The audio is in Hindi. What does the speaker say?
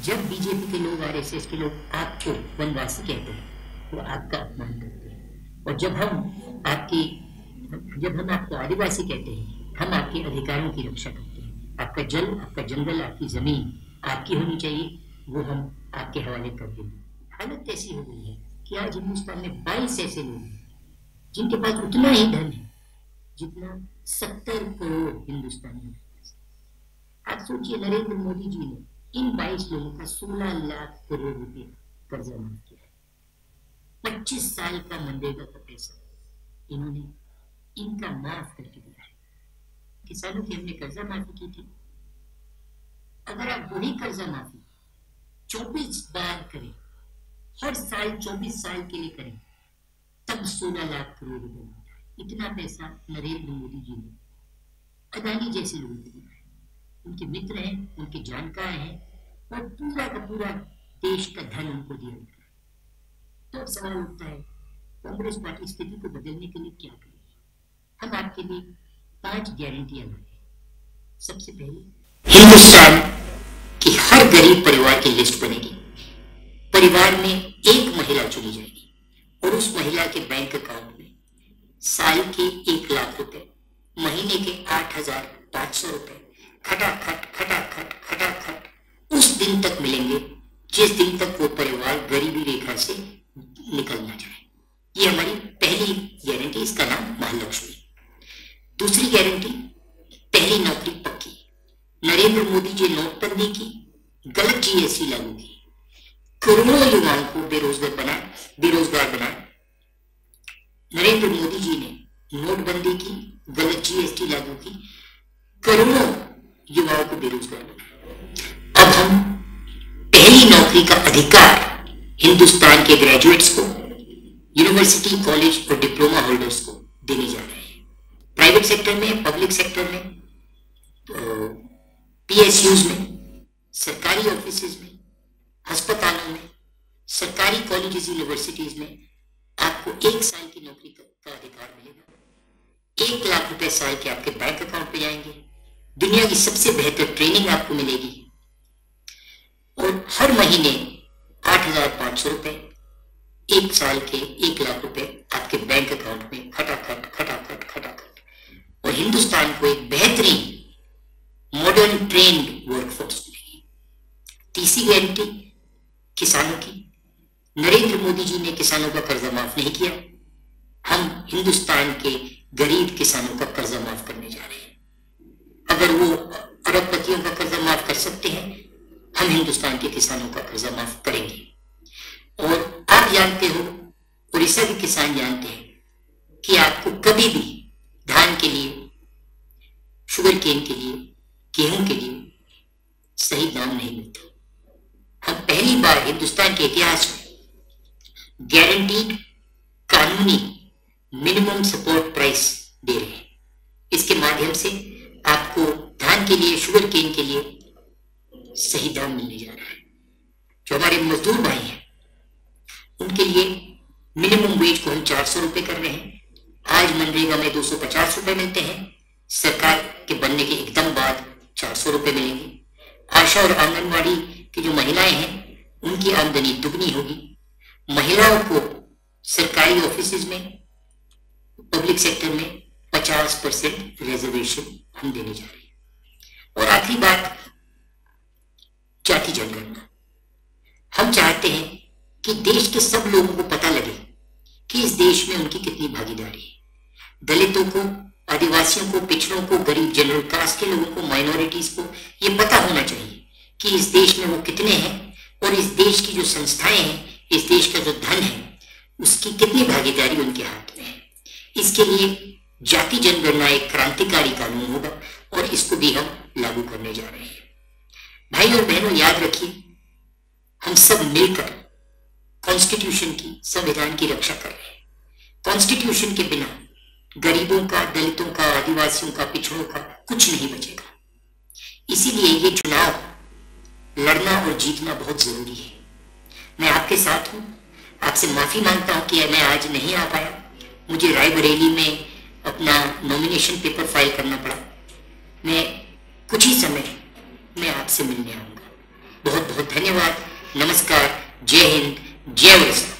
जब बीजेपी के लोग, आरएसएस के लोग आपको वनवासी कहते हैं, वो आपका अपमान करते हैं। और जब हम आपको आदिवासी कहते हैं, हम आपके अधिकारों की रक्षा करते हैं। आपका जल, आपका जंगल, आपकी जमीन आपकी होनी चाहिए, वो हम आपके हवाले कर देंगे। हालत ऐसी हो गई है कि आज हिंदुस्तान में 22 ऐसे लोग हैं जिनके पास उतना ही धन है जितना 70 करोड़ हिंदुस्तानियों के पास। आप सोचिए, नरेंद्र मोदी जी ने इन 22 लोगों का 16 लाख करोड़ रुपए कर्जा माफ किया है। 25 साल का मनरेगा का पैसा इन्होंने इनका माफ करके दिया है। किसानों की हमने कर्जा माफी की थी। अगर आप वही कर्जा माफी 24 बार करें, हर साल 24 साल के लिए करें, तब 16 लाख करोड़ रुपए बनता है। इतना पैसा नरेंद्र मोदी जी ने अदानी जैसे लोगों को दिया है। उनके मित्र हैं, उनके जानकार हैं, और पूरा का पूरा देश का धन उनको दिया गया है। तो अब सवाल उठता है, कांग्रेस पार्टी स्थिति को बदलने के लिए क्या करेगी? हम आपके लिए 5 गारंटियां लाए हैं। सबसे पहले, हिंदुस्तान की हर गरीब परिवार की लिस्ट बनेगी। परिवार में एक महिला चुनी जाएगी और उस महिला के बैंक अकाउंट में साल के 1 लाख रुपए, महीने के 8,500 रुपए खटाखट उस दिन तक मिलेंगे जिस दिन तक वो परिवार गरीबी रेखा से निकल ना जाए। ये हमारी पहली गारंटी, इसका नाम महालक्ष्मी। दूसरी गारंटी, पहली नौकरी पक्की। नरेंद्र मोदी जी नोटबंदी की, गलत जीएसटी लागू की, करोड़ों युवाओं को बेरोजगार बनाए। नरेंद्र मोदी जी ने नोटबंदी की, गलत जीएसटी लागू की, करोड़ों युवाओं को बेरोजगार बनाए। अब हम पहली नौकरी का अधिकार हिंदुस्तान के ग्रेजुएट्स को, यूनिवर्सिटी, कॉलेज और डिप्लोमा होल्डर्स को देने जा रहे हैं। प्राइवेट सेक्टर में, पब्लिक सेक्टर में, पीएसयूज में, सरकारी ऑफिसेज में, अस्पतालों में, सरकारी कॉलेजेस, यूनिवर्सिटीज में आपको 1 साल की नौकरी का अधिकार मिलेगा। 1 लाख रुपए साल के आपके बैंक अकाउंट पे जाएंगे। दुनिया की सबसे बेहतर ट्रेनिंग आपको मिलेगी और हर महीने 8,500 रुपए, 1 साल के 1 लाख रुपए आपके बैंक अकाउंट में खटाखट। और हिंदुस्तान को एक बेहतरीन मॉडर्न ट्रेन्ड वर्कफोर्स मिलेगी। तीसरी गारंटी, किसानों की। नरेंद्र मोदी जी ने किसानों का कर्जा माफ नहीं किया। हम हिंदुस्तान के गरीब किसानों का कर्जा माफ करने जा रहे हैं। अगर वो अरबपतियों का कर्जा माफ कर सकते हैं, हम हिंदुस्तान के किसानों का कर्जा माफ करेंगे। और आप जानते हो, उड़ीसा के किसान जानते हैं कि आपको कभी भी धान के लिए, शुगर केन के लिए, गेहूं के लिए सही दाम नहीं मिलता। हम पहली बार हिंदुस्तान के इतिहास में गारंटीड कानूनी मिनिमम सपोर्ट प्राइस दे रहे हैं। इसके माध्यम से आपको धान के लिए, शुगर केन के लिए सही दाम मिलने जा रहा है। जो हमारे मजदूर भाई हैं, उनके लिए मिनिमम वेज को हम 400 रुपए कर रहे हैं। आज मनरेगा में 250 रुपए मिलते हैं। सरकार के बनने के एकदम बाद 400 रुपए मिलेंगे। आशा और आंगनवाड़ी की जो महिलाएं हैं, उनकी आमदनी दुगनी होगी। महिलाओं को सरकारी ऑफिसेज में, पब्लिक सेक्टर में 50% रिजर्वेशन हम देने जा रहे हैं। और आखिरी बात, जाति जनगणना। हम चाहते हैं कि देश के सब लोगों को पता लगे कि इस देश में उनकी कितनी भागीदारी है। दलितों को, आदिवासियों को, पिछड़ों को, गरीब जनरल कास्ट के लोगों को, माइनॉरिटीज को ये पता होना चाहिए कि इस देश में वो कितने हैं और इस देश की जो संस्थाएं हैं, इस देश का जो धन है, उसकी कितनी भागीदारी उनके हाथ में है। इसके लिए जाति जनगणना एक क्रांतिकारी कानून होगा और इसको भी हम लागू करने जा रहे हैं। भाई और बहनों, याद रखिए, हम सब मिलकर कॉन्स्टिट्यूशन की, संविधान की रक्षा कर रहे हैं। कॉन्स्टिट्यूशन के बिना गरीबों का, दलितों का, आदिवासियों का, पिछड़ों का कुछ नहीं बचेगा। इसीलिए ये चुनाव लड़ना और जीतना बहुत जरूरी है। मैं आपके साथ हूं। आपसे माफी मांगता हूं कि मैं आज नहीं आ पाया। मुझे रायबरेली में अपना नॉमिनेशन पेपर फाइल करना पड़ा। मैं कुछ ही समय में आपसे मिलने आऊंगा। बहुत बहुत धन्यवाद। नमस्कार, जय हिंद, जय उड़ीसा।